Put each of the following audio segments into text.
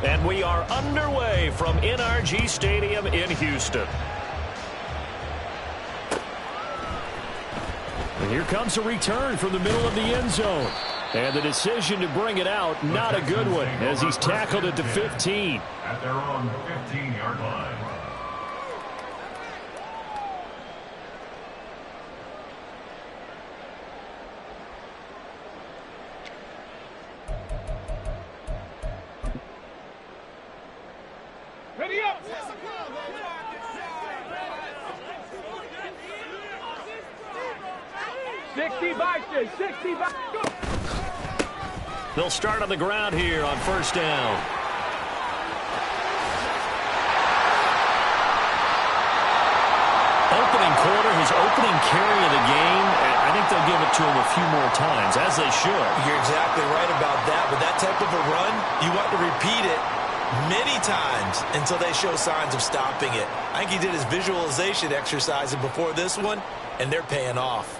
And we are underway from NRG Stadium in Houston. And here comes a return from the middle of the end zone. And the decision to bring it out, not a good one, as he's tackled at the 15. At their own 15-yard line. Ready up! 65. They'll start on the ground here on first down. Opening quarter, his opening carry of the game. I think they'll give it to him a few more times, as they should. You're exactly right about that, but that type of a run, you want to repeat it many times until they show signs of stopping it. I think he did his visualization exercise before this one, and they're paying off.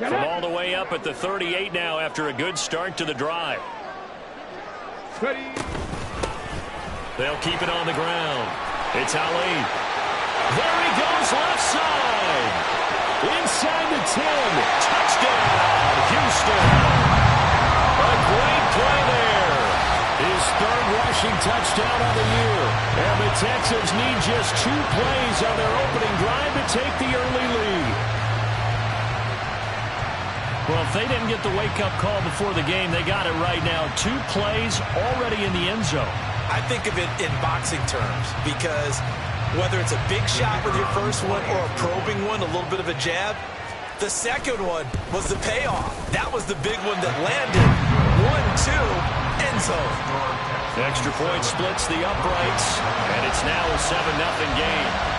From all the way up at the 38 now after a good start to the drive. Ready. They'll keep it on the ground. It's Ali. There he goes left side. Inside the 10. Touchdown, Houston. A great play there. His third rushing touchdown of the year. And the Texans need just 2 plays on their opening drive to take the early lead. Well, if they didn't get the wake-up call before the game, they got it right now. 2 plays already in the end zone. I think of it in boxing terms because whether it's a big shot with your first one or a probing one, a little bit of a jab, the second one was the payoff. That was the big one that landed. 1-2, end zone. The extra point splits the uprights, and it's now a 7-0 game.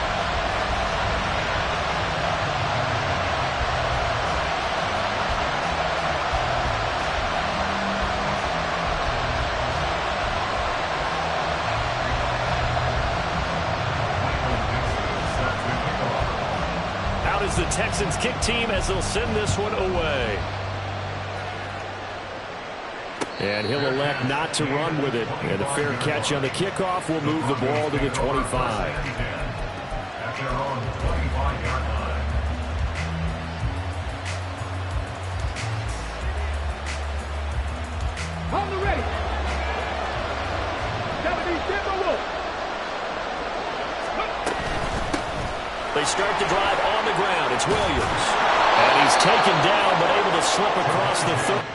The Texans kick team as they'll send this one away. And he'll elect not to run with it. And a fair catch on the kickoff will move the ball to the 25. At their own 25-yard line. On the ready. They start the drive on the ground. It's Williams. And he's taken down but able to slip across the 30.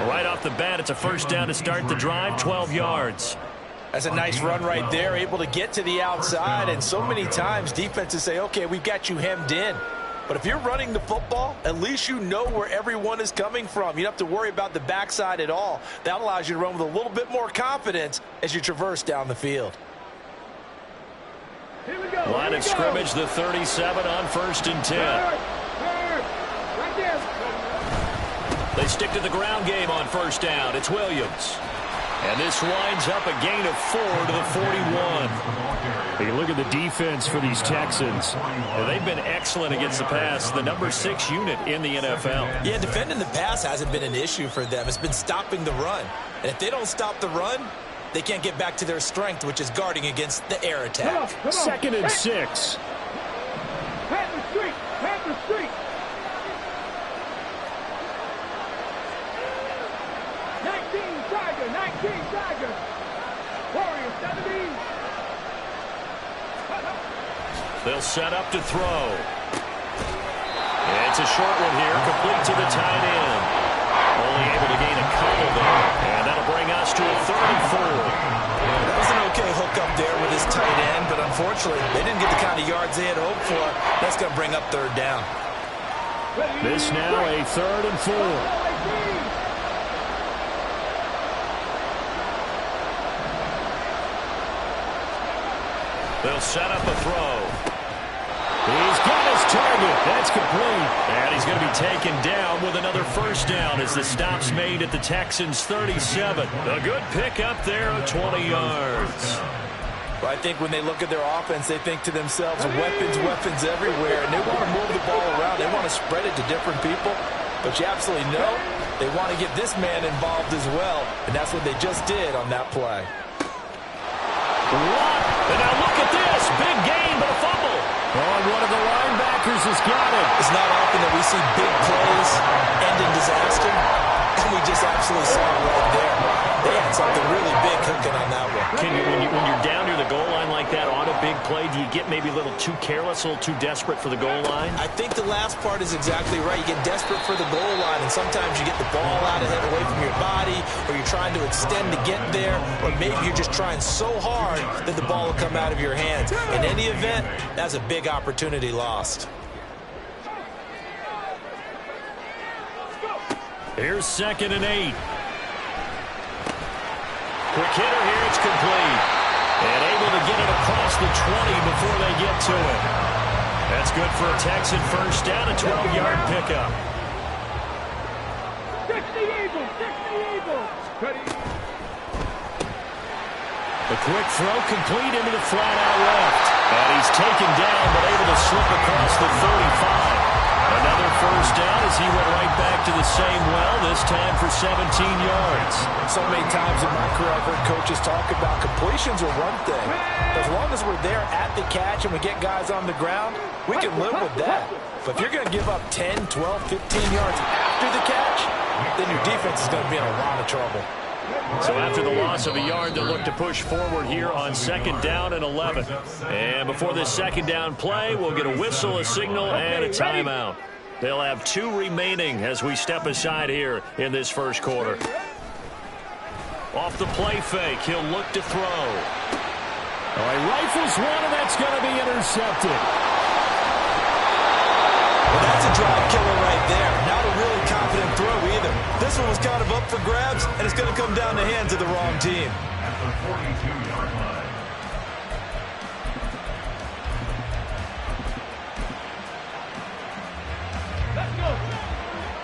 Right off the bat, it's a first down to start the drive, 12 yards. That's a nice run right there, able to get to the outside, and so many times defenses say, okay, we've got you hemmed in. But if you're running the football, at least you know where everyone is coming from. You don't have to worry about the backside at all. That allows you to run with a little bit more confidence as you traverse down the field. Here we go. Line of scrimmage, the 37 on 1st and 10. Right there. They stick to the ground game on first down. It's Williams. And this winds up a gain of 4 to the 41. You look at the defense for these Texans. They've been excellent against the pass. The number 6 unit in the NFL. Yeah, defending the pass hasn't been an issue for them. It's been stopping the run. And if they don't stop the run, they can't get back to their strength, which is guarding against the air attack. Come on. 2nd and 6. Panther street. Panther street. 19 Tiger. Warriors 70. They'll set up to throw. It's a short one here, complete to the tight end. Only able to gain a couple there, and that'll bring us to a 3rd and 4. That was an okay hook up there with his tight end, but unfortunately, they didn't get the kind of yards they had hoped for. That's going to bring up 3rd down. This now a 3rd and 4. They'll set up a throw. He's got his target. That's complete. And he's going to be taken down with another 1st down as the stop's made at the Texans' 37. A good pickup there of 20 yards. Well, I think when they look at their offense, they think to themselves, weapons everywhere, and they want to move the ball around. They want to spread it to different people. But you absolutely know they want to get this man involved as well, and that's what they just did on that play. And now look at this. Big gain, but a fumble. Oh, and one of the linebackers has got it. It's not often that we see big plays end in disaster, and we just absolutely saw it right there. They had something really big cooking on that one. When you're down near the goal line like that on a big play, do you get maybe a little too careless, a little too desperate for the goal line? I think the last part is exactly right. You get desperate for the goal line, and sometimes you get the ball out ahead away from your body, or you're trying to extend to get there, or maybe you're just trying so hard that the ball will come out of your hands. In any event, that's a big opportunity lost. Here's 2nd and 8. Quick hitter here, it's complete. And able to get it across the 20 before they get to it. That's good for a Texan 1st down, a 12-yard pickup. 60 Eagles. Ready. The quick throw complete into the flat out left. And he's taken down, but able to slip across the 35. Another 1st down as he went right back to the same well, this time for 17 yards. So many times in my career I've heard coaches talk about completions are one thing. As long as we're there at the catch and we get guys on the ground, we can live with that. But if you're going to give up 10, 12, 15 yards after the catch, then your defense is going to be in a lot of trouble. So after the loss of a yard, they'll look to push forward here on 2nd down and 11. And before this 2nd down play, we'll get a whistle, a signal, and a timeout. They'll have 2 remaining as we step aside here in this 1st quarter. Off the play fake, he'll look to throw. Oh, he rifles one, and that's going to be intercepted. Well, that's a drive killer right there. Not a really confident throw either. This one was kind of up for grabs, and it's going to come down the hands of the wrong team. At the 42-yard line. Let's go.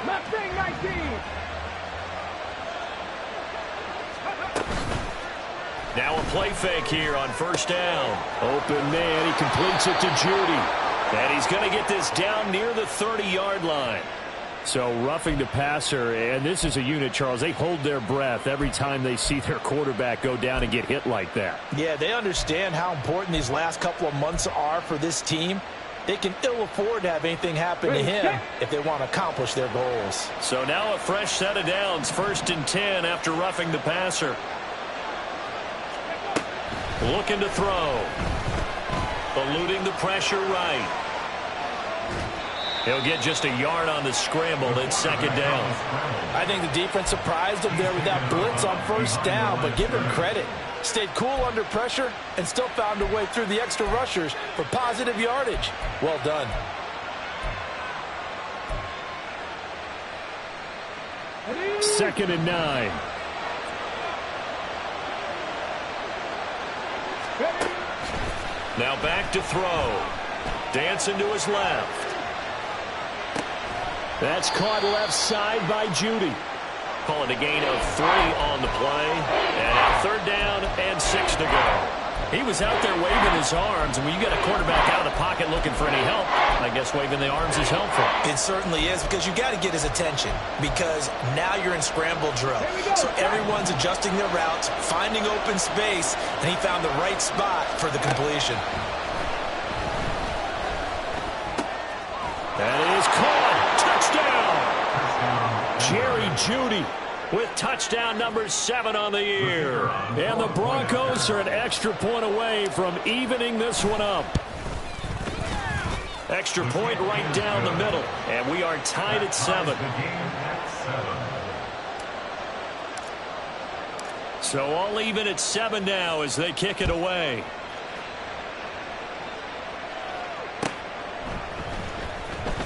Mustang 19. Now a play fake here on 1st down. Open man, he completes it to Judy. And he's going to get this down near the 30-yard line. So roughing the passer, and this is a unit, Charles, they hold their breath every time they see their quarterback go down and get hit like that. Yeah, they understand how important these last couple of months are for this team. They can ill afford to have anything happen to him if they want to accomplish their goals. So now a fresh set of downs, 1st and 10 after roughing the passer. Looking to throw. Eluding the pressure right. He'll get just a yard on the scramble. It's 2nd down. I think the defense surprised him there with that blitz on 1st down, but give him credit. Stayed cool under pressure and still found a way through the extra rushers for positive yardage. Well done. Second and 9. Now back to throw. Dancing to his left. That's caught left side by Judy. call it a gain of 3 on the play. And now 3rd down and 6 to go. He was out there waving his arms, and when you get a quarterback out of the pocket looking for any help, I guess waving the arms is helpful. It certainly is, because you got to get his attention, because now you're in scramble drill. So everyone's adjusting their routes, finding open space, and he found the right spot for the completion. That is caught. Touchdown. Jerry Jeudy with touchdown number 7 on the year. And the Broncos are an extra point away from evening this one up. Extra point right down the middle. And we are tied at 7. So all even at 7 now as they kick it away.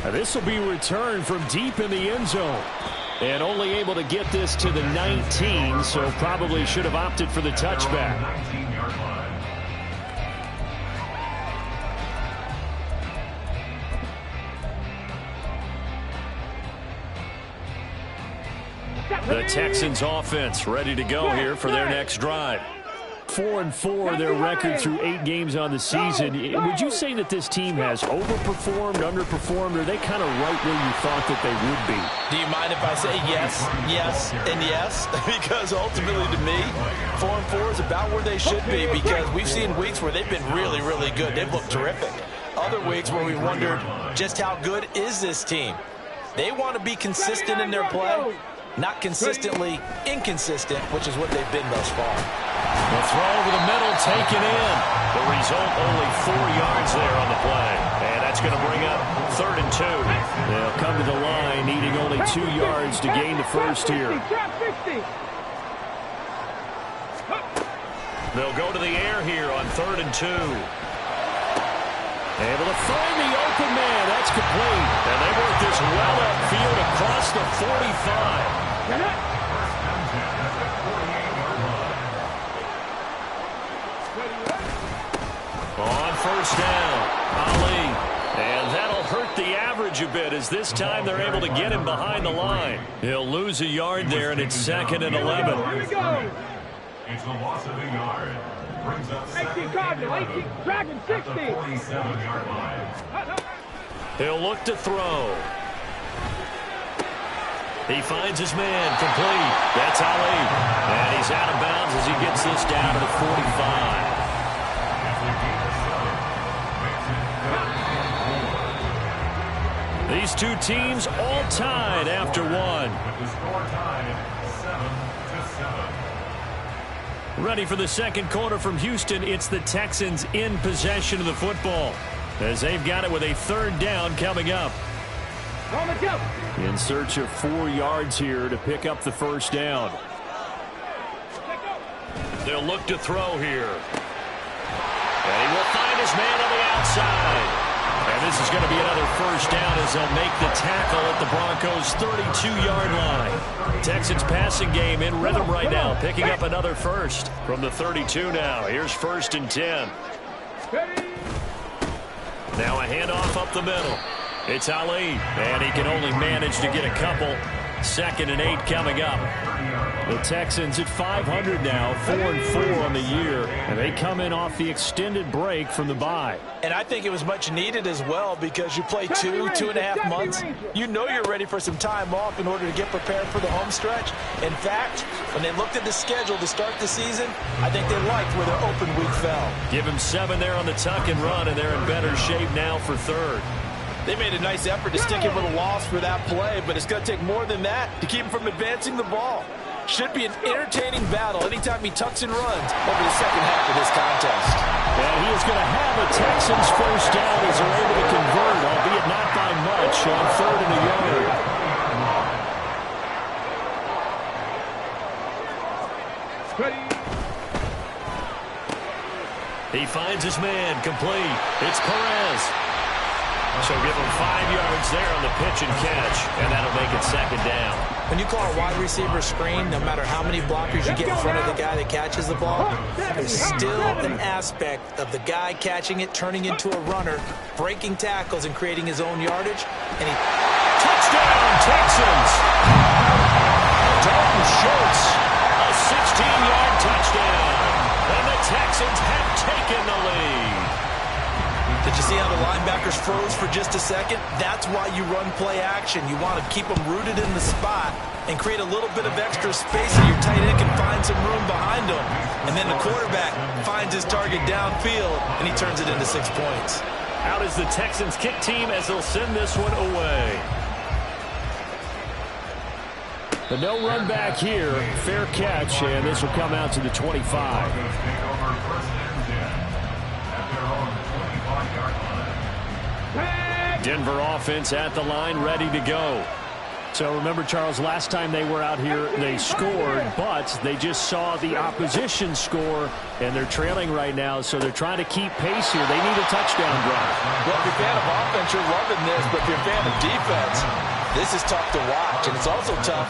Now this will be returned from deep in the end zone. And only able to get this to the 19, so probably should have opted for the touchback. The Texans offense ready to go here for their next drive. 4-4 their record through 8 games on the season. Would you say that this team has overperformed, underperformed, or are they kind of right where you thought that they would be? Do you mind if I say yes, yes, and yes? Because ultimately to me, 4-4 is about where they should be, because we've seen weeks where they've been really, really good. They've looked terrific. Other weeks where we've wondered just how good is this team. They want to be consistent in their play, not consistently inconsistent, which is what they've been thus far. The throw over the middle, taken in. The result, only 4 yards there on the play. And that's going to bring up 3rd and 2. They'll come to the line, needing only 2 yards to gain the first here. They'll go to the air here on 3rd and 2. Able to find the open man. That's complete. And they work this well upfield across the 45. On 1st down, Ali. And that'll hurt the average a bit, as this time they're able to get him behind the line. He'll lose a yard there, and it's 2nd and 11. Here we go. It's a loss of a yard. Brings up 18 Cardinal, 18 Dragon, 60. 47-yard line. He'll look to throw. He finds his man, complete. That's Ali. And he's out of bounds as he gets this down to the 45. These two teams all tied after 1. With the score tied 7-7. Ready for the second quarter from Houston. It's the Texans in possession of the football, as they've got it with a 3rd down coming up. In search of 4 yards here to pick up the 1st down. They'll look to throw here. And he will find his man on the outside. And this is going to be another 1st down as they'll make the tackle at the Broncos' 32-yard line. Texans passing game in rhythm right now, picking up another 1st from the 32 now. Here's 1st and 10. Now a handoff up the middle. It's Ali, and he can only manage to get a couple. 2nd and 8 coming up. The Texans at 500 now, 4-4 on the year, and they come in off the extended break from the bye. And I think it was much needed as well, because you play 2.5 months. You know you're ready for some time off in order to get prepared for the home stretch. In fact, when they looked at the schedule to start the season, I think they liked where their open week fell. Give him 7 there on the tuck and run, and they're in better shape now for 3rd. They made a nice effort to stick him with a loss for that play, but it's going to take more than that to keep him from advancing the ball. Should be an entertaining battle anytime he tucks and runs over the second half of this contest. And he is going to have a Texans 1st down as they're able to convert, albeit not by much, on 3rd and a yard. He finds his man, complete. It's Perez. So give him 5 yards there on the pitch and catch, and that'll make it 2nd down. When you call a wide receiver screen, no matter how many blockers you get in front of the guy that catches the ball, there's still an aspect of the guy catching it, turning into a runner, breaking tackles and creating his own yardage. And he... Touchdown, Texans! Dalton Schultz, a 16-yard touchdown. And the Texans have taken the lead. Did you see how the linebackers froze for just a second? That's why you run play action. You want to keep them rooted in the spot and create a little bit of extra space so your tight end can find some room behind him. And then the quarterback finds his target downfield, and he turns it into 6 points. Out is the Texans kick team as they'll send this one away. But no run back here. Fair catch, and this will come out to the 25. Denver offense at the line, ready to go. So remember, Charles, last time they were out here, they scored, but they just saw the opposition score, and they're trailing right now, so they're trying to keep pace here. They need a touchdown drive. Well, if you're a fan of offense, you're loving this, but if you're a fan of defense, this is tough to watch, and it's also tough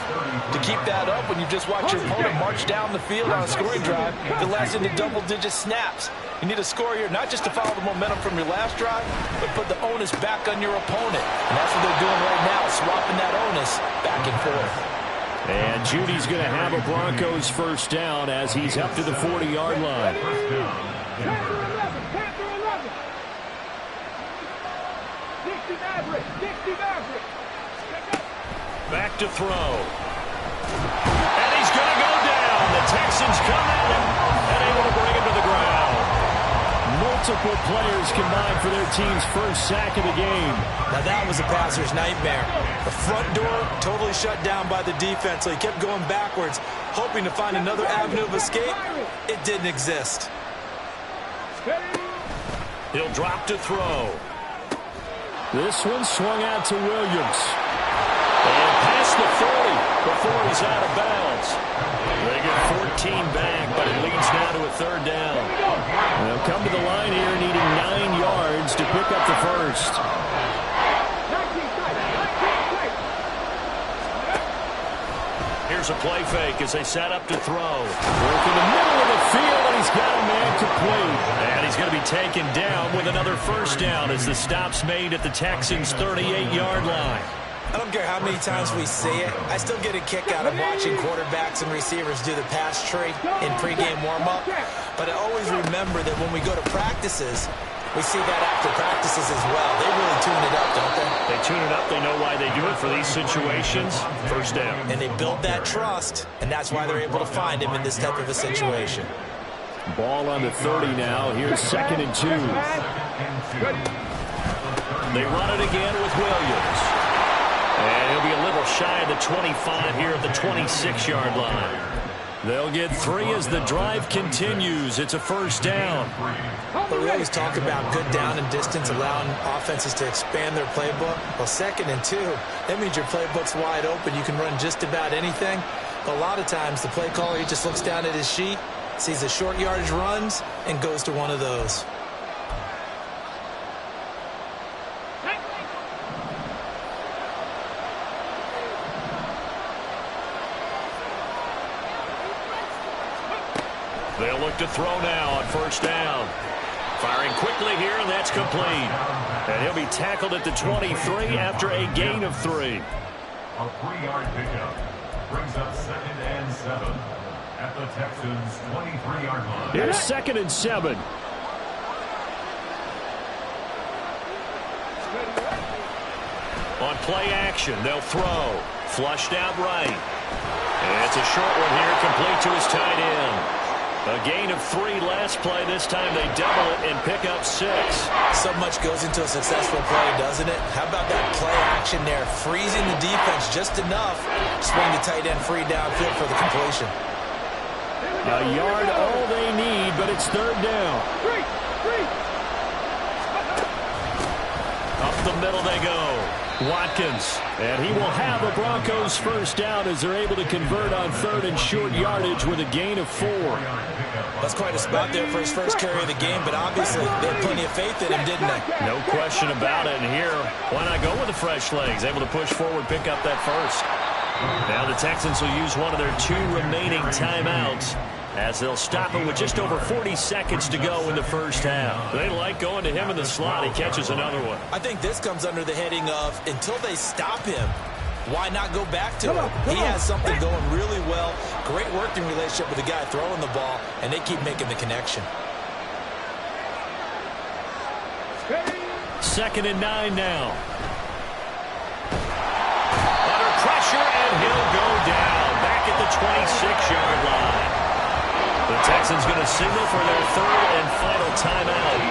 to keep that up when you just watch your opponent march down the field on a scoring drive that lasts into double-digit snaps. You need a score here, not just to follow the momentum from your last drive, but put the onus back on your opponent. And that's what they're doing right now, swapping that onus back and forth. And Judy's going to have a Broncos first down as he's up to the 40-yard line. Back to throw. And he's going to go down. The Texans come at him and able to bring him to the ground. Multiple players combined for their team's first sack of the game. Now that was a passer's nightmare. The front door totally shut down by the defense, so he kept going backwards, hoping to find another avenue of escape. It didn't exist. He'll drop to throw. This one swung out to Williams. And past the 40 before he's out of bounds. They get 14 back, but it leads now to a third down. They'll come to the line here needing 9 yards to pick up the first. Here's a play fake as they set up to throw. Work in the middle of the field, and he's got a man complete. And he's going to be taken down with another first down as the stop's made at the Texans' 38-yard line. I don't care how many times we see it. I still get a kick out of watching quarterbacks and receivers do the pass tree in pregame warm-up. But I always remember that when we go to practices, we see that after practices as well. They really tune it up, don't they? They tune it up. They know why they do it for these situations. First down. And they build that trust, and that's why they're able to find him in this type of a situation. Ball on the 30 now. Here's 2nd and 2. They run it again with Williams. And he'll be a little shy of the 25 here at the 26-yard line. They'll get 3 as the drive continues. It's a first down. But we always talk about good down and distance, allowing offenses to expand their playbook. Well, 2nd and 2, that means your playbook's wide open. You can run just about anything. But a lot of times, the play caller, he just looks down at his sheet, sees the short yardage runs, and goes to one of those. They'll look to throw now on first down. Firing quickly here, and that's complete. And he'll be tackled at the 23 after a gain of 3. A 3-yard pickup brings up 2nd and 7 at the Texans' 23-yard line. Here's 2nd and 7. On play action, they'll throw. Flushed out right. And it's a short one here, complete to his tight end. A gain of 3 last play. This time they double it and pick up 6. So much goes into a successful play, doesn't it? How about that play action there? Freezing the defense just enough to swing the tight end free downfield for the completion. A yard all they need, but it's 3rd down. Up the middle they go. Watkins. And he will have a Broncos first down as they're able to convert on 3rd and short yardage with a gain of 4. That's quite a spot there for his first carry of the game, but obviously they had plenty of faith in him, didn't they? No question about it. And here, why not go with the fresh legs? Able to push forward, pick up that first. Now the Texans will use one of their 2 remaining timeouts as they'll stop him with just over 40 seconds to go in the first half. They like going to him in the slot. He catches another one. I think this comes under the heading of, until they stop him, why not go back to him? He has something going really well great working relationship with the guy throwing the ball, and they keep making the connection. 2nd and 9 now. Under pressure, and he'll go down back at the 26-yard line. The Texans going to signal for their 3rd and final timeout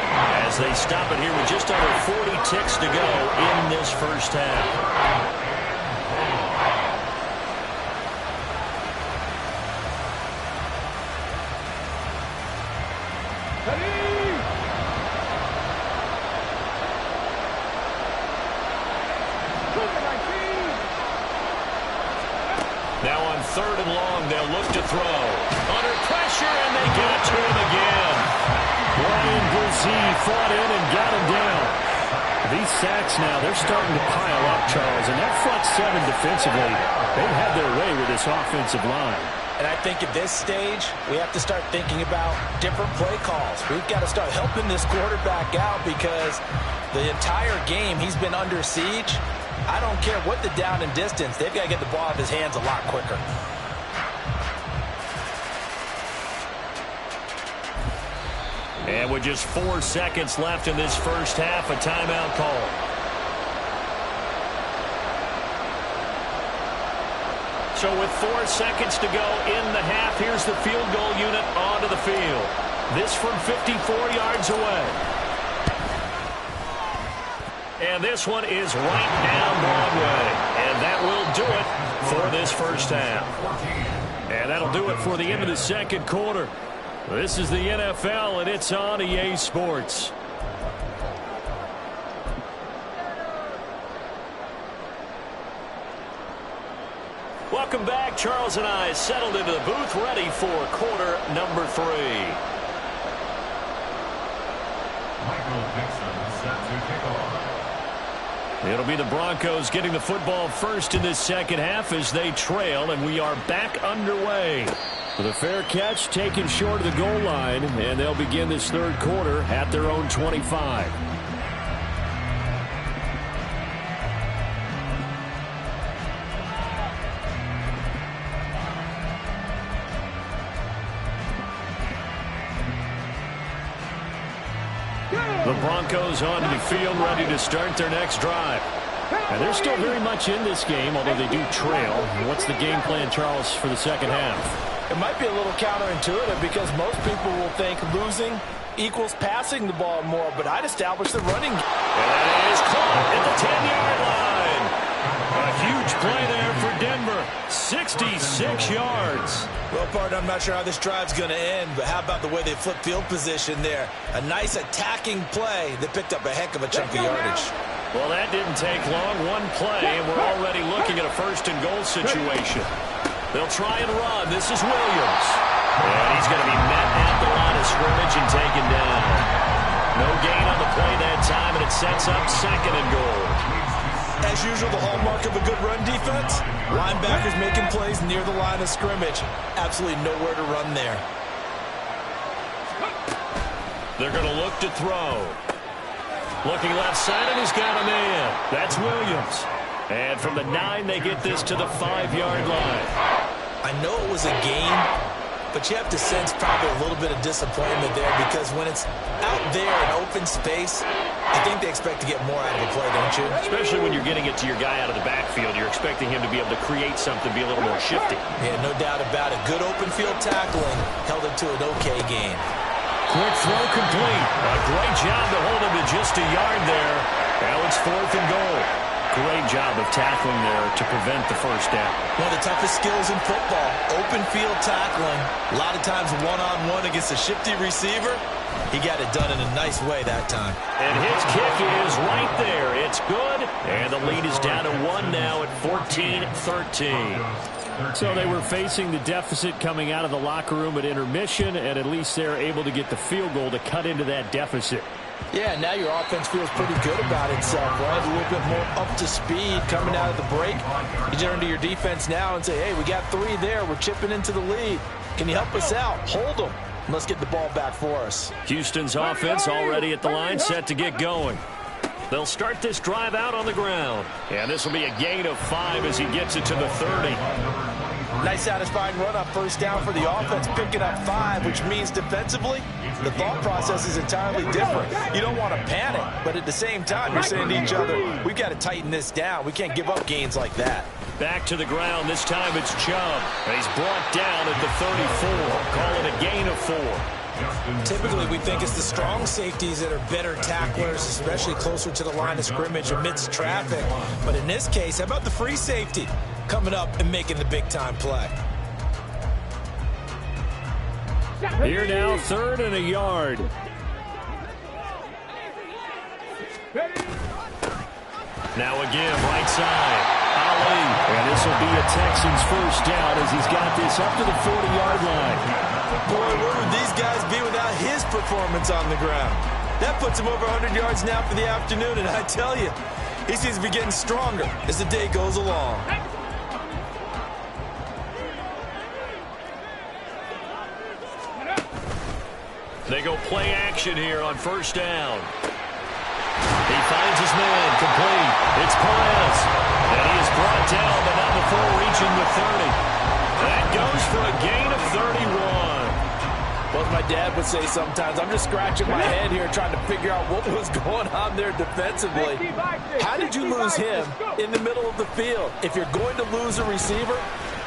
as they stop it here with just under 40 ticks to go in this first half. Now on 3rd and long, they'll look to throw. Under pressure, and they get it to him again. Brian Brzee fought in and got him down. These sacks now, they're starting to pile up, Charles. And that front 7 defensively, they've had their way with this offensive line. And I think at this stage, we have to start thinking about different play calls. We've got to start helping this quarterback out because the entire game he's been under siege. I don't care what the down and distance. They've got to get the ball out of his hands a lot quicker. And with just 4 seconds left in this first half, a timeout call. So with 4 seconds to go in the half, here's the field goal unit onto the field. This from 54 yards away. And this one is right down Broadway. And that will do it for this first half. And that'll do it for the end of the second quarter. This is the NFL, and it's on EA Sports. Welcome back. Charles and I settled into the booth, ready for quarter number 3. Michael Dixon set to kick off. It'll be the Broncos getting the football first in this second half as they trail, and we are back underway. With a fair catch taken short of the goal line, and they'll begin this third quarter at their own 25. The Broncos onto the field, ready to start their next drive. And they're still very much in this game, although they do trail. What's the game plan, Charles, for the second half? It might be a little counterintuitive because most people will think losing equals passing the ball more, but I'd establish the running. And that is caught at the 10-yard line. A huge play there for Denver. 66 yards. Well, partner, I'm not sure how this drive's going to end, but how about the way they flip field position there? A nice attacking play that picked up a heck of a chunk of yardage. Well, that didn't take long. One play, and we're already looking at a first-and-goal situation. They'll try and run. This is Williams. And he's going to be met at the line of scrimmage and taken down. No gain on the play that time, and it sets up 2nd and goal. As usual, the hallmark of a good run defense, linebackers making plays near the line of scrimmage. Absolutely nowhere to run there. They're going to look to throw. Looking left side, and he's got a man. That's Williams. And from the 9, they get this to the 5-yard line. I know it was a gain, but you have to sense probably a little bit of disappointment there because when it's out there in open space, I think they expect to get more out of the play, don't you? Especially when you're getting it to your guy out of the backfield. You're expecting him to be able to create something, be a little more shifty. Yeah, no doubt about it. Good open field tackling held it to an okay gain. Quick throw complete. A great job to hold him to just a yard there. Now it's 4th and goal. Great job of tackling there to prevent the first down. One of the toughest skills in football, open field tackling. A lot of times one-on-one against a shifty receiver. He got it done in a nice way that time. And his kick is right there. It's good. And the lead is down to 1 now at 14-13. So they were facing the deficit coming out of the locker room at intermission, and at least they're able to get the field goal to cut into that deficit. Yeah, now your offense feels pretty good about itself, right? A little bit more up to speed coming out of the break. You turn to your defense now and say, hey, we got 3 there. We're chipping into the lead. Can you help us out? Hold them. Let's get the ball back for us. Houston's offense already at the line, set to get going. They'll start this drive out on the ground. And this will be a gain of 5 as he gets it to the 30. Nice satisfying run up first down for the offense, picking up 5, which means defensively, the thought process is entirely different. You don't want to panic, but at the same time, you're saying to each other, we've got to tighten this down. We can't give up gains like that. Back to the ground. This time it's Chubb. And he's brought down at the 34. Call it a gain of 4. Typically, we think it's the strong safeties that are better tacklers, especially closer to the line of scrimmage amidst traffic. But in this case, how about the free safety coming up and making the big-time play? Here now, 3rd and a yard. Now again, right side. Ali. And this will be a Texans first down as he's got this up to the 40-yard line. Boy, where would these guys be without his performance on the ground? That puts him over 100 yards now for the afternoon, and I tell you, he seems to be getting stronger as the day goes along. They go play action here on first down. He finds his man, complete. It's Perez. And he is brought down, but not before reaching the 30. That goes for a gain of 31. Well, as my dad would say sometimes, I'm just scratching my head here trying to figure out what was going on there defensively. How did you lose him in the middle of the field? If you're going to lose a receiver,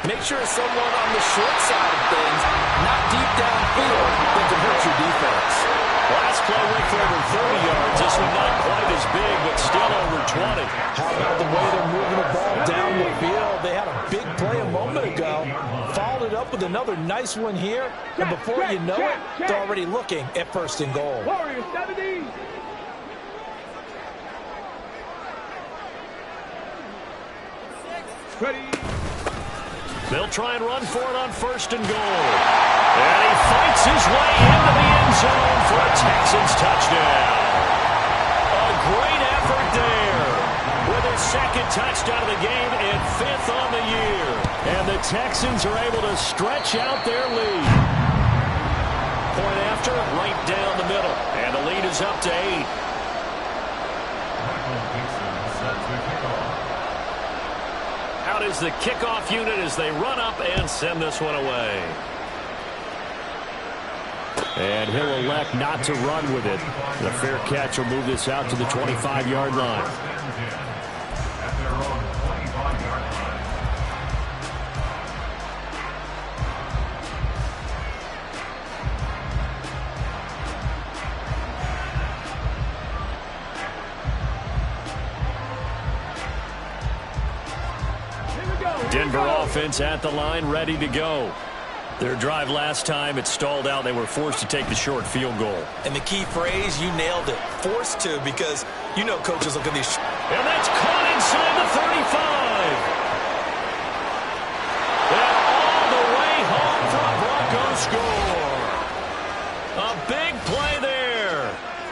make sure it's someone on the short side of things, not deep downfield, that can hurt your defense. Last play went for over 30 yards. This one not quite as big, but still over 20. How about the way they're moving the ball down the field? They had a big play a moment ago, followed it up with another nice one here, and before you know it, they're already looking at 1st and goal. Warriors 70. Ready. They'll try and run for it on 1st and goal. And he fights his way into the end zone for a Texans touchdown. A great effort there with his 2nd touchdown of the game and 5th on the year. And the Texans are able to stretch out their lead. Point after, right down the middle. And the lead is up to 8. Out is the kickoff unit as they run up and send this one away. And he'll elect not to run with it. The fair catch will move this out to the 25-yard line. Denver offense at the line, ready to go. Their drive last time, it stalled out. They were forced to take the short field goal. And the key phrase, you nailed it. Forced to, because you know coaches look at these. And that's caught inside the 35. And all the way home for a Broncos score. A big play there.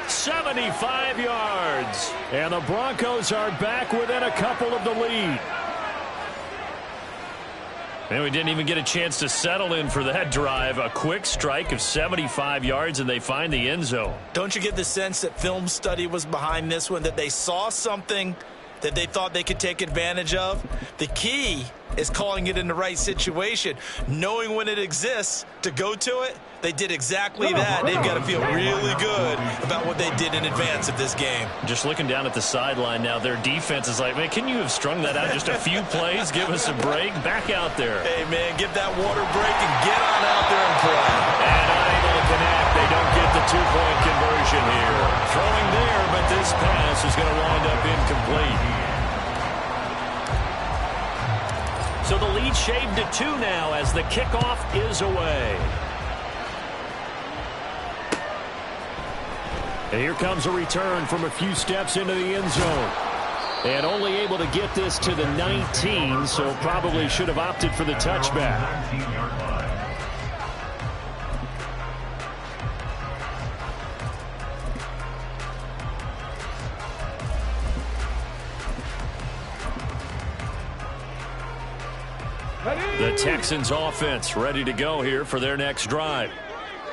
75 yards. And the Broncos are back within a couple of the lead. And we didn't even get a chance to settle in for that drive. A quick strike of 75 yards, and they find the end zone. Don't you get the sense that film study was behind this one, that they saw something that they thought they could take advantage of? The key is calling it in the right situation, knowing when it exists to go to it. They did exactly that. They've got to feel really good about what they did in advance of this game. Just looking down at the sideline now, their defense is like, man, can you have strung that out just a few plays? Give us a break. Back out there. Hey, man, give that water break and get on out there and play. And unable to connect. They don't get the 2-point conversion here. Throwing there, but this pass is going to wind up incomplete. So the lead shaved to 2 now as the kickoff is away. And here comes a return from a few steps into the end zone. And only able to get this to the 19, so probably should have opted for the touchback. The Texans offense ready to go here for their next drive.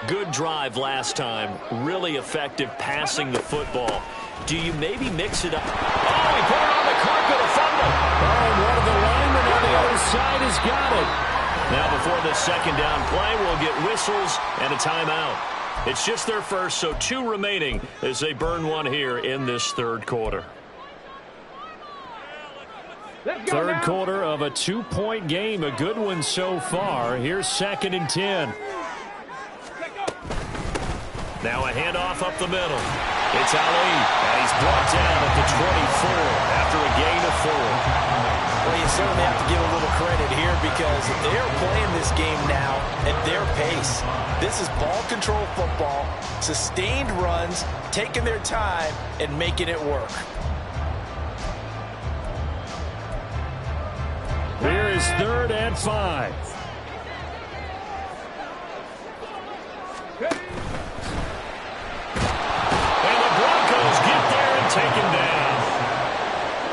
Good drive last time. Really effective passing the football. Do you maybe mix it up? Oh, he put it on the carpet, a fumble. Oh, and one of the linemen on the other side has got it. Now before this second down play, we'll get whistles and a timeout. It's just their first, so 2 remaining as they burn one here in this third quarter. Third quarter of a 2-point game, a good one so far. Here's 2nd and 10. Now a handoff up the middle. It's Ali, and he's brought down at the 24 after a gain of 4. Well, you certainly have to give a little credit here because they are playing this game now at their pace. This is ball control football, sustained runs, taking their time, and making it work. Here is 3rd and 5. And the Broncos get there and take him down.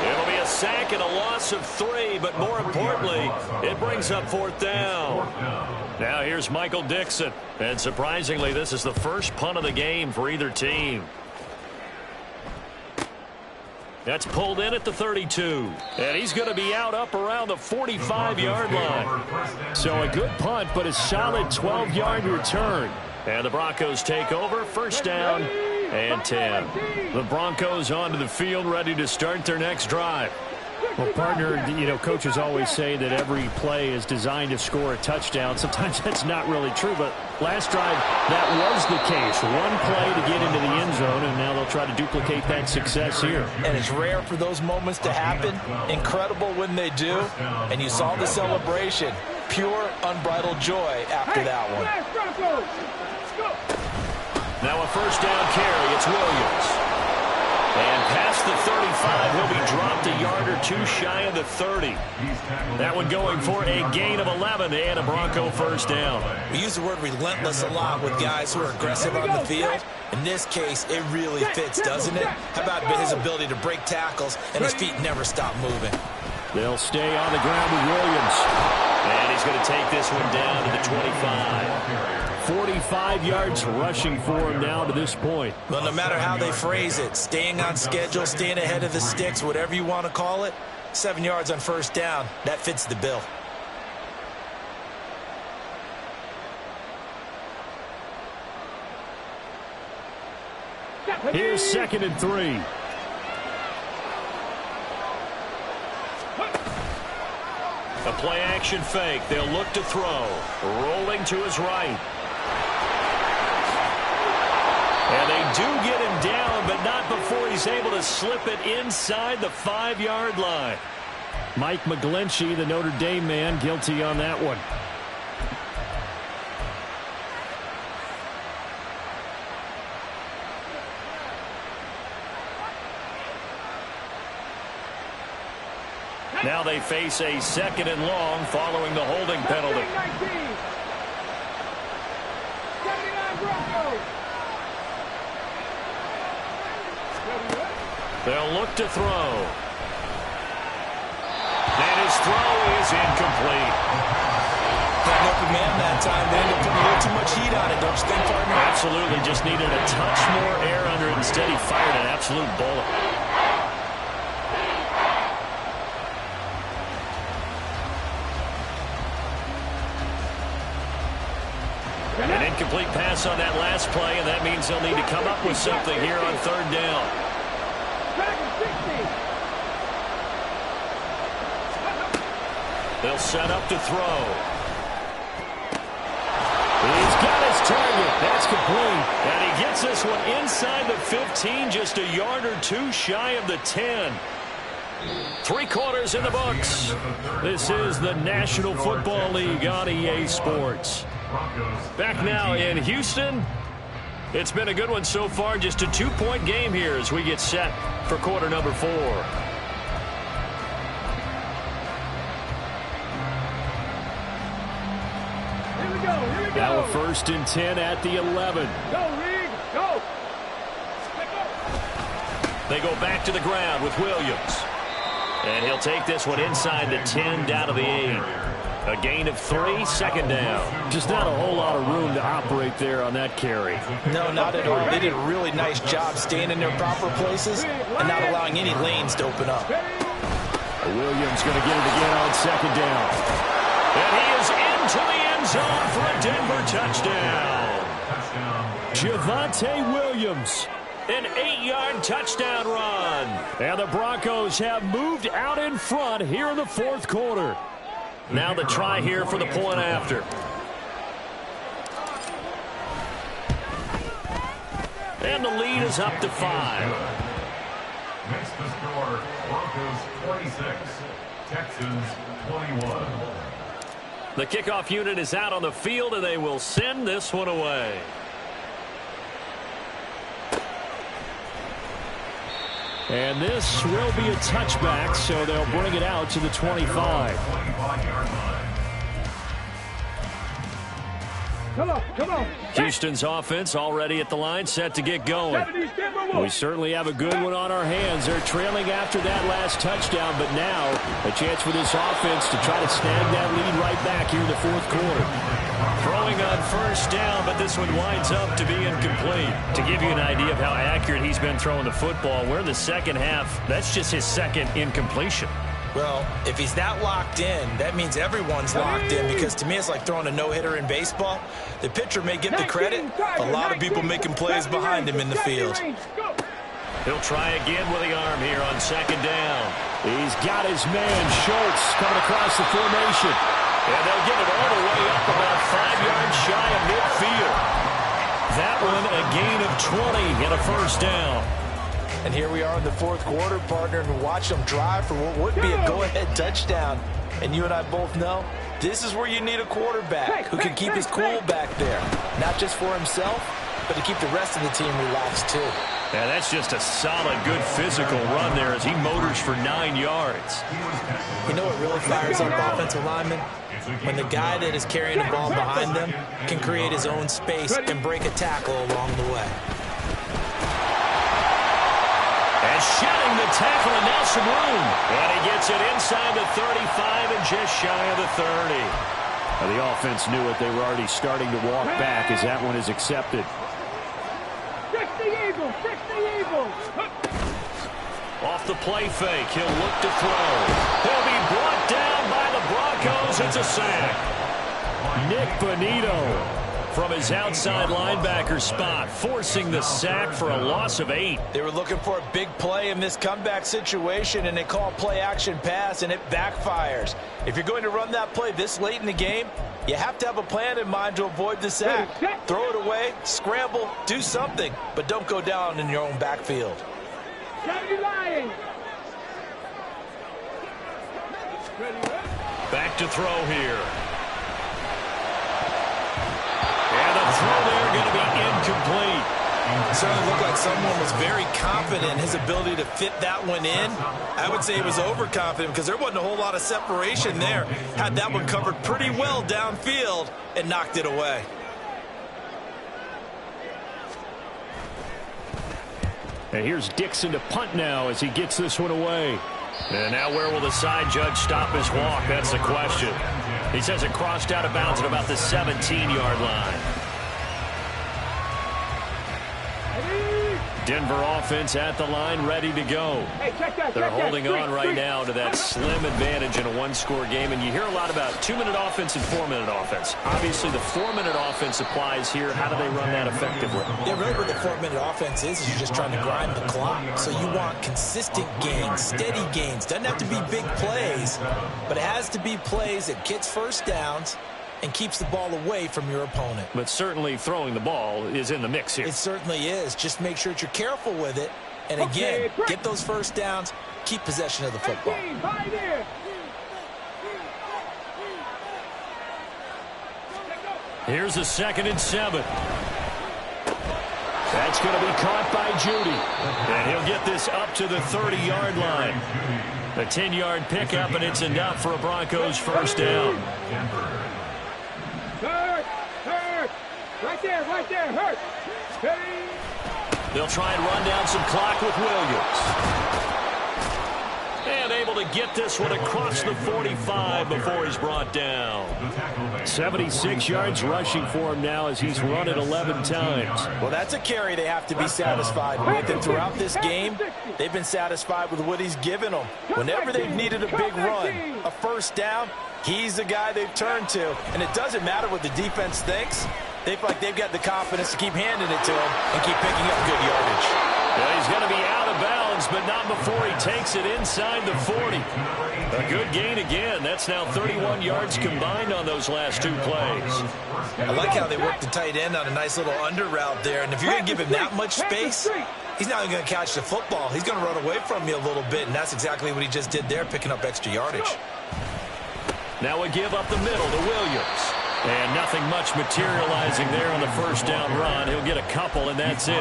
It'll be a sack and a loss of 3, but more importantly, it brings up 4th down. Now here's Michael Dixon. And surprisingly, this is the first punt of the game for either team. That's pulled in at the 32. And he's going to be out up around the 45-yard line. So a good punt, but a solid 12-yard return. And the Broncos take over, 1st down and 10. The Broncos onto the field, ready to start their next drive. Well, partner, coaches always say that every play is designed to score a touchdown. Sometimes that's not really true, but last drive, that was the case. One play to get into the end zone, and now they'll try to duplicate that success here. And it's rare for those moments to happen. Incredible when they do. And you saw the celebration. Pure, unbridled joy after that one. Now a 1st down carry. It's Williams. And past the 35, he'll be dropped a yard or 2 shy of the 30. That one going for a gain of 11 and a Bronco 1st down. We use the word relentless a lot with guys who are aggressive on the field. In this case, it really fits, doesn't it? How about his ability to break tackles and his feet never stop moving? They'll stay on the ground with Williams. And he's going to take this one down to the 25. 45 yards rushing for him now to this point. Well, no matter how they phrase it, staying on schedule, staying ahead of the sticks, whatever you want to call it, 7 yards on 1st down, that fits the bill. Here's 2nd and 3. A play-action fake. They'll look to throw. Rolling to his right. And they do get him down, but not before he's able to slip it inside the 5-yard line. Mike McGlinchey, the Notre Dame man, guilty on that one. Now they face a 2nd and long following the holding penalty. They'll look to throw. And his throw is incomplete. Got an open man that time. They ended up putting a little too much heat on it, don't you think, partner? Absolutely. Just needed a touch more air under it. Instead, he fired an absolute bullet. An incomplete pass on that last play, and that means they'll need to come up with something here on 3rd down. They'll set up to throw. He's got his target. That's complete. And he gets this one inside the 15, just a yard or 2 shy of the 10. 3 quarters in the books. This is the National Football League on EA Sports. Back now in Houston. It's been a good one so far. Just a 2-point game here as we get set for quarter number 4. Now a 1st and 10 at the 11. Go, Reed, go. They go back to the ground with Williams. And he'll take this one inside the 10 down to the 8. A gain of 3, 2nd down. Just not a whole lot of room to operate there on that carry. No, not at all. They did a really nice job staying in their proper places and not allowing any lanes to open up. Williams going to get it again on 2nd down. And he is in into the end zone for a Denver touchdown. Javonte Williams, an 8-yard touchdown run. And the Broncos have moved out in front here in the fourth quarter. Now the try here for the point after. And the lead is up to 5. Makes the score Broncos 26, Texans 21. The kickoff unit is out on the field, and they will send this one away. And this will be a touchback, so they'll bring it out to the 25. Come on. Houston's offense already at the line, set to get going. We certainly have a good one on our hands. They're trailing after that last touchdown, but now a chance for this offense to try to snag that lead right back here in the fourth quarter. Throwing on first down, but this one winds up to be incomplete. To give you an idea of how accurate he's been throwing the football, we're in the second half. That's just his second incompletion. Well, if he's that locked in, that means everyone's locked in, because to me it's like throwing a no-hitter in baseball. The pitcher may get the credit, a lot of people making plays behind him in the field. He'll try again with the arm here on second down. He's got his man, Schultz, coming across the formation. And they'll get it all the way up about 5 yards shy of midfield. That one a gain of 20 and a first down. And here we are in the fourth quarter, partner, and watch them drive for what would be a go-ahead touchdown. And you and I both know this is where you need a quarterback who can keep his cool back there. Not just for himself, but to keep the rest of the team relaxed too. Yeah, that's just a solid, good physical run there as he motors for 9 yards. You know what really fires up offensive linemen? When the guy that is carrying the ball behind them can create his own space and break a tackle along the way. And shedding the tackle, and now some room. And he gets it inside the 35 and just shy of the 30. Well, the offense knew it. They were already starting to walk back as that one is accepted. 60 Eagles. Off the play fake, he'll look to throw. He'll be brought down by the Broncos. It's a sack. Nick Bonito from his outside linebacker spot, forcing the sack for a loss of 8. They were looking for a big play in this comeback situation, and they call play-action pass, and it backfires. If you're going to run that play this late in the game, you have to have a plan in mind to avoid the sack. Throw it away, scramble, do something, but don't go down in your own backfield. Back to throw here. And the throw there going to be incomplete. It certainly looked like someone was very confident in his ability to fit that one in. I would say he was overconfident because there wasn't a whole lot of separation there. Had that one covered pretty well downfield and knocked it away. And here's Dixon to punt now as he gets this one away. And now where will the side judge stop his walk? That's the question. He says it crossed out of bounds at about the 17-yard line. Denver offense at the line, ready to go. They're holding on right now to that slim advantage in a one-score game. And you hear a lot about 2-minute offense and 4-minute offense. Obviously, the 4-minute offense applies here. How do they run that effectively? Yeah, really what the 4-minute offense is you're just trying to grind the clock. So you want consistent gains, steady gains. Doesn't have to be big plays, but it has to be plays that gets first downs and keeps the ball away from your opponent. But certainly throwing the ball is in the mix here. It certainly is. Just make sure that you're careful with it. And again, get those first downs, keep possession of the football. Here's a 2nd and 7. That's going to be caught by Judy. And he'll get this up to the 30-yard line. A 10-yard pickup, and it's enough for a Broncos first down. Hurt. Right there, hurt. They'll try and run down some clock with Williams. And able to get this one across the 45 before he's brought down. 76 yards rushing for him now as he's run it 11 times. Well, that's a carry they have to be satisfied with. And throughout this game, they've been satisfied with what he's given them. Whenever they've needed a big run, a first down, He's the guy they've turned to, and it doesn't matter what the defense thinks. They feel like they've got the confidence to keep handing it to him and keep picking up good yardage. Well, he's going to be out of bounds, but not before he takes it inside the 40. A good gain again. That's now 31 yards combined on those last two plays. I like how they worked the tight end on a nice little under route there, and if you're going to give him that much space, he's not going to catch the football. He's going to run away from you a little bit, and that's exactly what he just did there, picking up extra yardage. Now we give up the middle to Williams. And nothing much materializing there on the first down run. He'll get a couple, and that's it.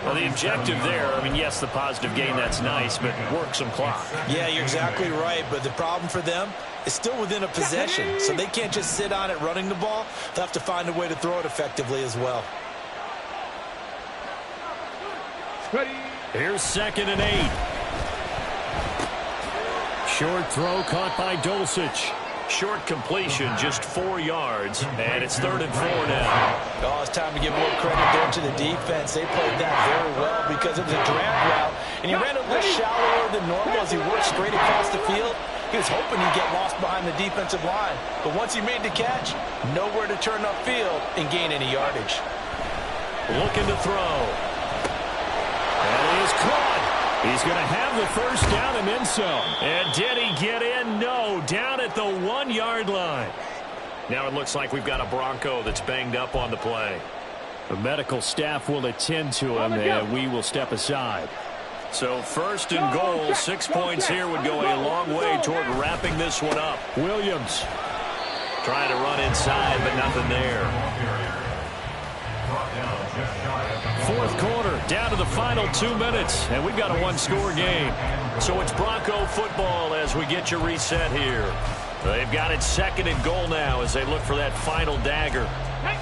Well, the objective there, I mean, yes, the positive gain, that's nice, but work some clock. Yeah, you're exactly right, but the problem for them is still within a possession, so they can't just sit on it running the ball. They'll have to find a way to throw it effectively as well. Here's 2nd and 8. Short throw caught by Dulcich. Short completion, just 4 yards, and it's 3rd and 4 now. Oh, it's time to give a little credit there to the defense. They played that very well because it was a drag route, and he ran a little shallower than normal as he worked straight across the field. He was hoping he'd get lost behind the defensive line, but once he made the catch, nowhere to turn upfield and gain any yardage. Looking to throw. And he is caught. He's going to have the first down and then some. And did he get in? No, down at the 1-yard line. Now it looks like we've got a Bronco that's banged up on the play. The medical staff will attend to him, and we will step aside. So 1st and goal, 6 points here would go a long way toward wrapping this one up. Williams trying to run inside, but nothing there. 4th quarter, down to the final 2 minutes, and we've got a 1-score game. So it's Bronco football as we get your reset here. They've got it 2nd and goal now as they look for that final dagger.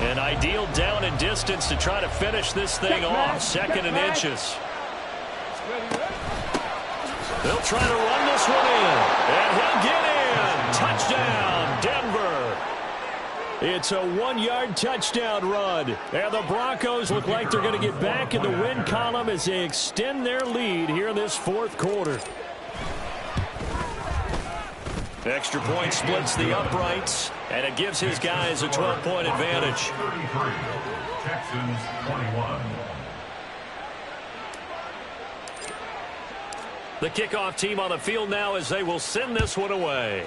An ideal down and distance to try to finish this thing off. 2nd and inches. They'll try to run this one in, and he'll get in. Touchdown, Denver. It's a 1-yard touchdown run. And the Broncos look like they're going to get back in the win column as they extend their lead here in this 4th quarter. Extra point splits the uprights, and it gives his guys a 12-point advantage. 33, Texans 21. The kickoff team on the field now as they will send this one away.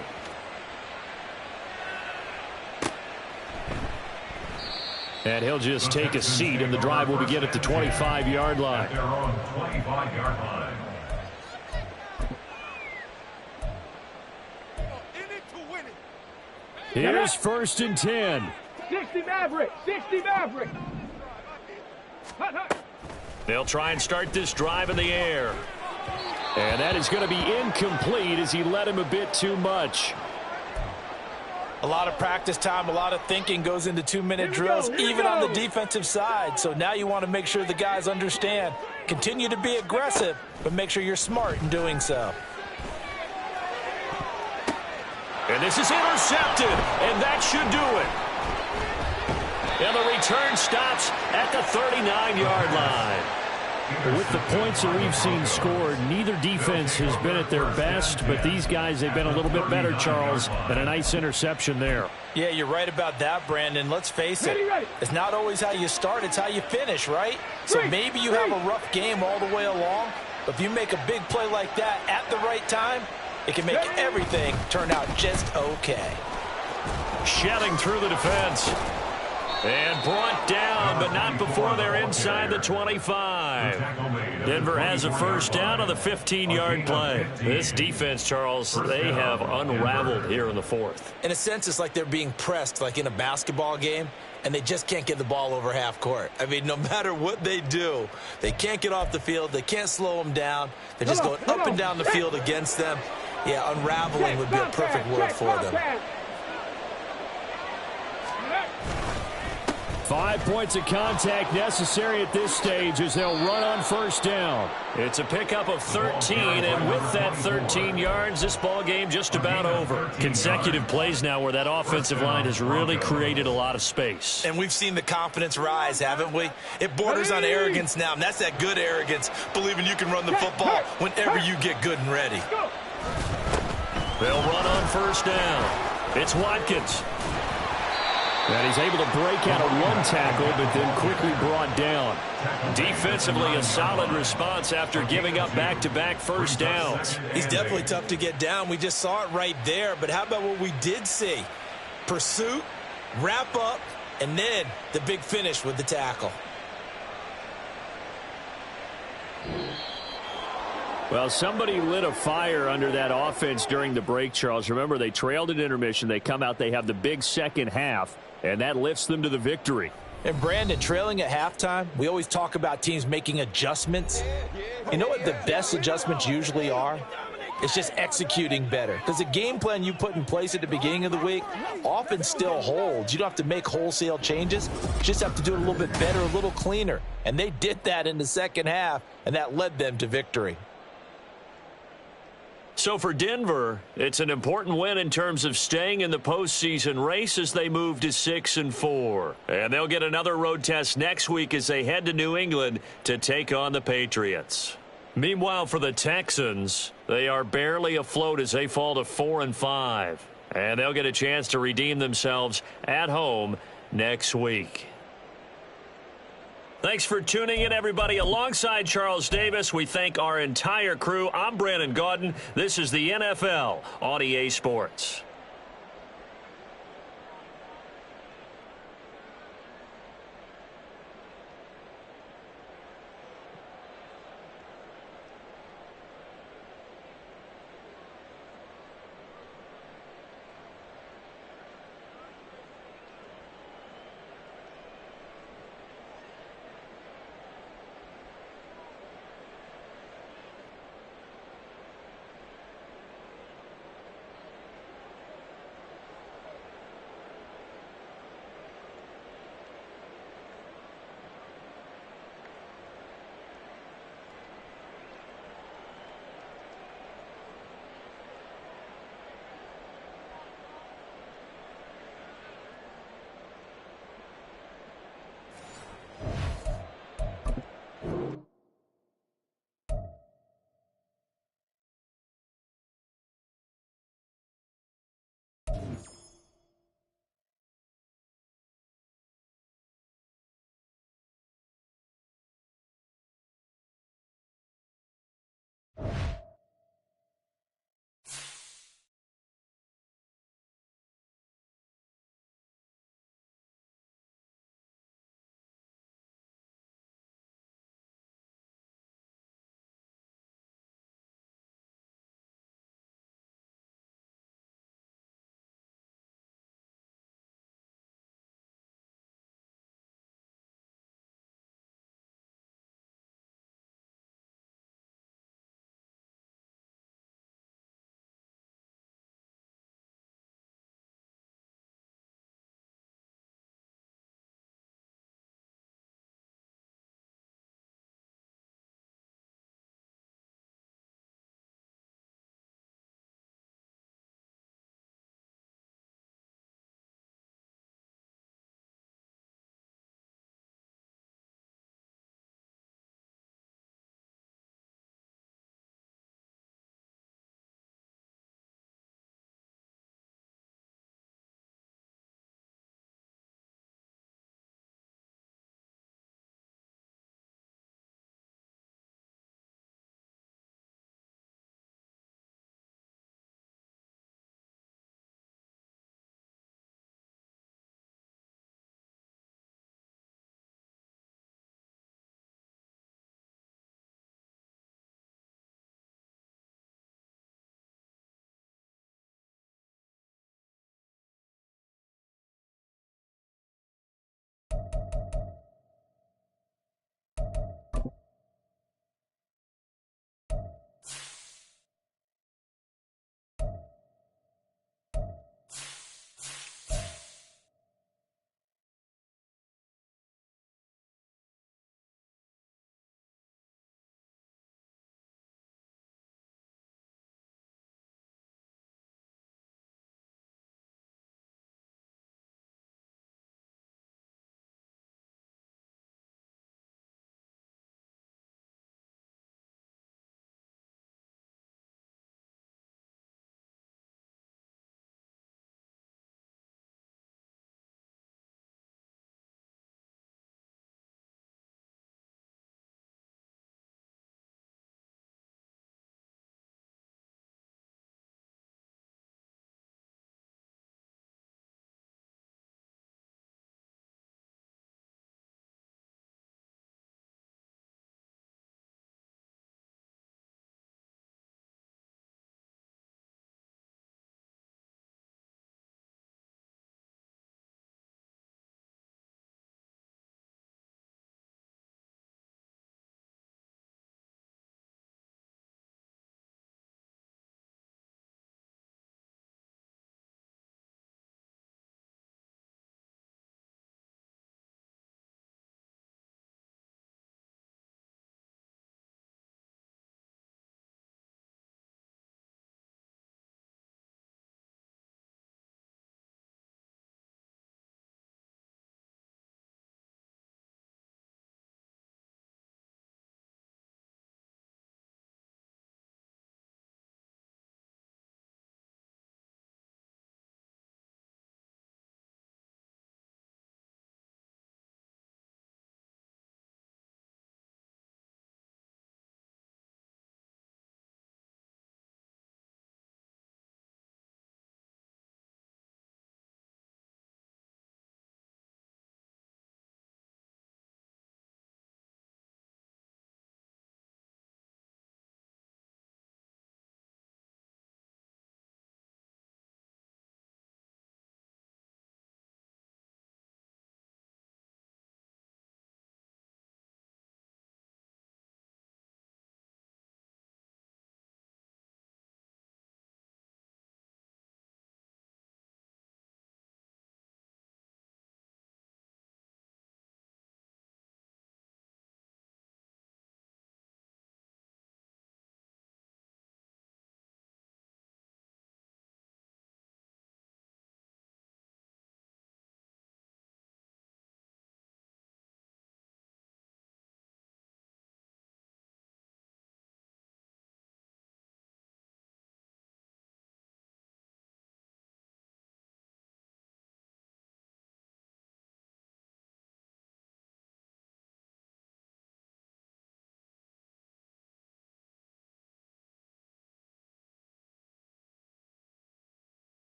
And he'll just take a seat, and the drive will begin at the 25-yard line. Their own 25-yard line. Here's 1st and 10. 60 Maverick, 60 Maverick. They'll try and start this drive in the air. And that is going to be incomplete as he led him a bit too much. A lot of practice time, a lot of thinking goes into 2-minute drills, even on the defensive side. So now you want to make sure the guys understand. Continue to be aggressive, but make sure you're smart in doing so. And this is intercepted, and that should do it. And the return stops at the 39-yard line. With the points that we've seen scored, neither defense has been at their best, but these guys have been a little bit better, Charles, and a nice interception there. Yeah, you're right about that, Brandon. Let's face it, it's not always how you start, it's how you finish, right? So maybe you have a rough game all the way along, but if you make a big play like that at the right time, it can make everything turn out just okay. Shedding through the defense. And brought down, but not before they're inside the 25. Denver has a first down on the 15-yard play. This defense, Charles, they have unraveled here in the 4th. In a sense, it's like they're being pressed like in a basketball game, and they just can't get the ball over half court. I mean, no matter what they do, they can't get off the field. They can't slow them down. They're just going up and down the field against them. Yeah, unraveling would be a perfect word for them. 5 points of contact necessary at this stage as they'll run on first down. It's a pickup of 13, and with that 13 yards, this ball game just about over. Consecutive plays now where that offensive line has really created a lot of space. And we've seen the confidence rise, haven't we? It borders on arrogance now, and that's that good arrogance, believing you can run the football whenever you get good and ready. They'll run on first down. It's Watkins. And he's able to break out of one tackle, but then quickly brought down. Defensively, a solid response after giving up back-to-back first downs. He's definitely tough to get down. We just saw it right there. But how about what we did see? Pursuit, wrap up, and then the big finish with the tackle. Well, somebody lit a fire under that offense during the break, Charles. Remember, they trailed at intermission. They come out, they have the big second half, and that lifts them to the victory. And, Brandon, trailing at halftime, we always talk about teams making adjustments. You know what the best adjustments usually are? It's just executing better. Because the game plan you put in place at the beginning of the week often still holds. You don't have to make wholesale changes. You just have to do it a little bit better, a little cleaner. And they did that in the second half, and that led them to victory. So for Denver, it's an important win in terms of staying in the postseason race as they move to 6-4. And they'll get another road test next week as they head to New England to take on the Patriots. Meanwhile, for the Texans, they are barely afloat as they fall to 4-5. And they'll get a chance to redeem themselves at home next week. Thanks for tuning in, everybody. Alongside Charles Davis, we thank our entire crew. I'm Brandon Gaudin. This is the NFL on EA Sports.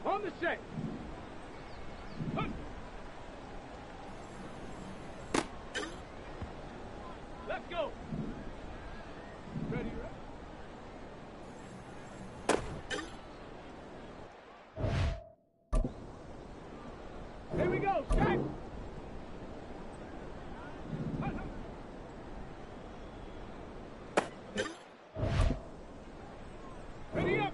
On the set. Hunt. Let's go. Ready, right? Here we go, set. Ready up.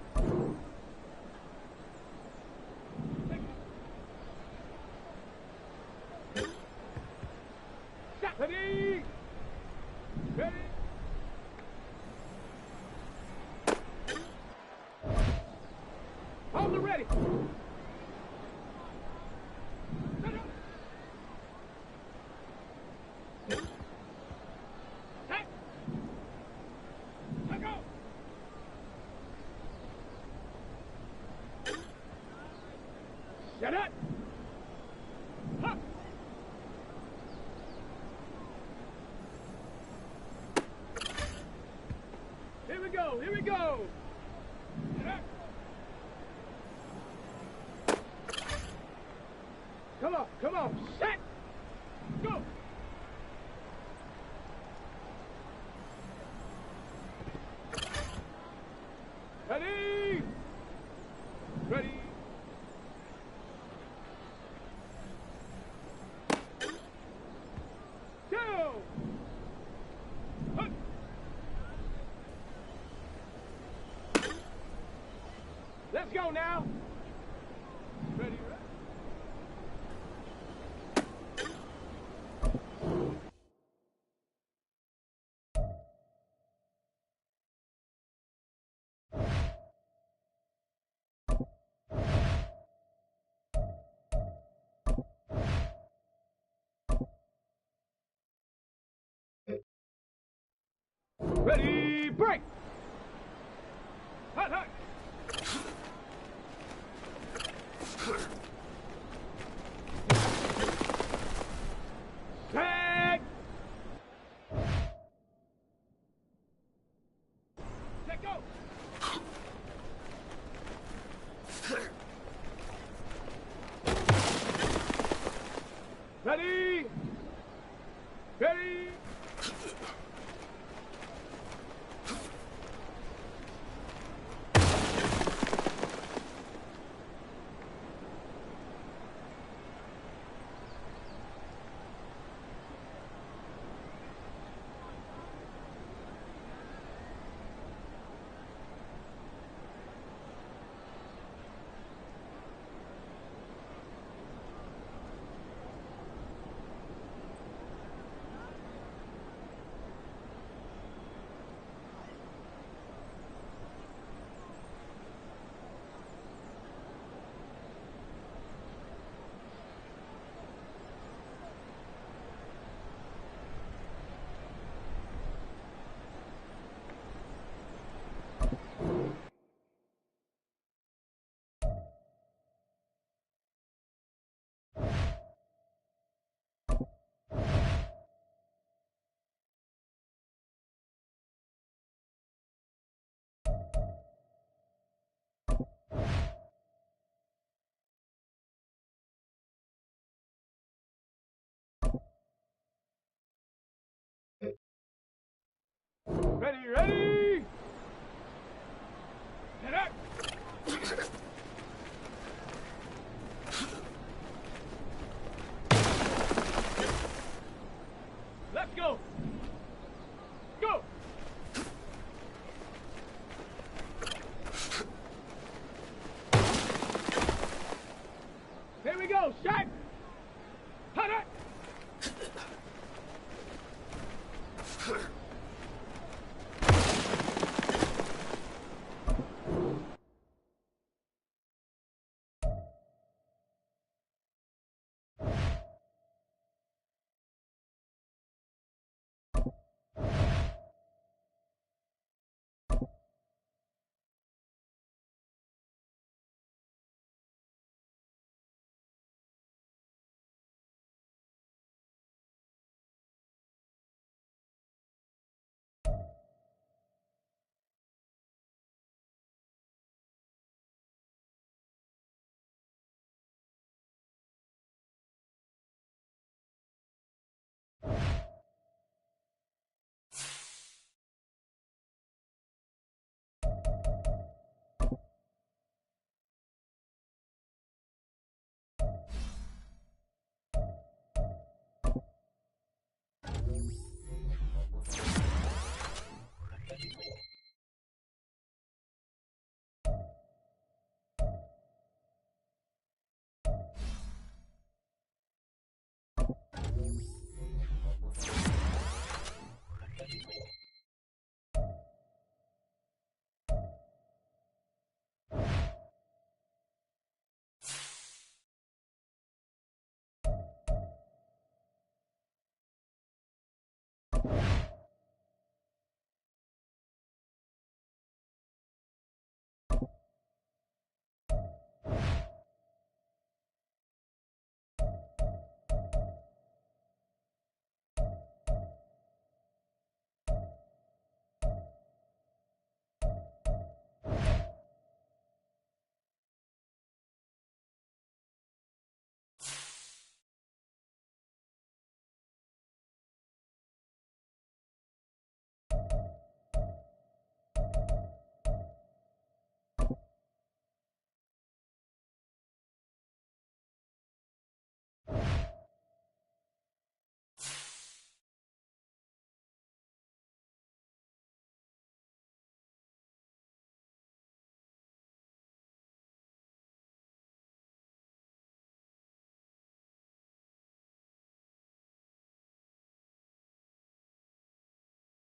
Set. Ready. Ready. Hold the ready. Set up. Set. Let go. Set up. Huh. Here we go. Here we go. Set up. Come on. Come on. Set. Go. Ready. Ready. Go. Hunt. Let's go now. Ready, ready. Ready, break! Hot, hot! Tag! Let go! Ready! Ready! Ready, ready! Get up! Let's go! Go! Here we go, shot!